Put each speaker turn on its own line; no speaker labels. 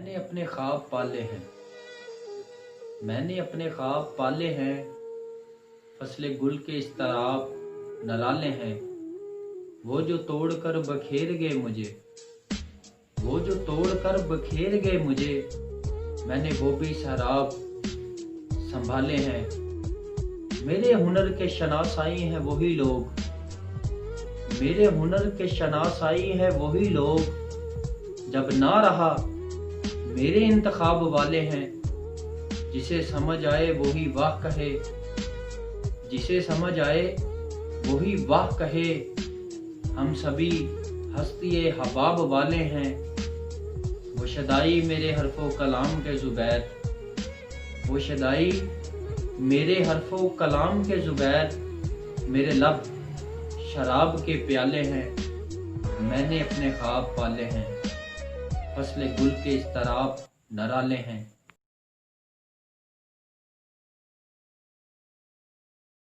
मैंने अपने ख्वाब पाले हैं, मैंने अपने ख्वाब पाले हैं। फसले गुल के इस्तराब नराले हैं। वो जो तोड़ कर बखेर गए मुझे, वो जो तोड़ कर बखेर गए मुझे, मैंने वो भी शराब संभाले हैं। मेरे हुनर के शनासाई हैं वही लोग, मेरे हुनर के शनासाई हैं वही लोग। जब ना रहा मेरे इंतखाब वाले हैं, जिसे समझ आए वही वाह कहे, जिसे समझ आए वही वाह कहे। हम सभी हस्ती हबाब वाले हैं। वो शदाई मेरे हरफो कलाम के ज़ुबैर, वो शदाई मेरे हरफो कलाम के ज़ुबैर। मेरे लब शराब के प्याले हैं, मैंने अपने ख्वाब पाले हैं। फसले गुल के इस्तराब नराले हैं।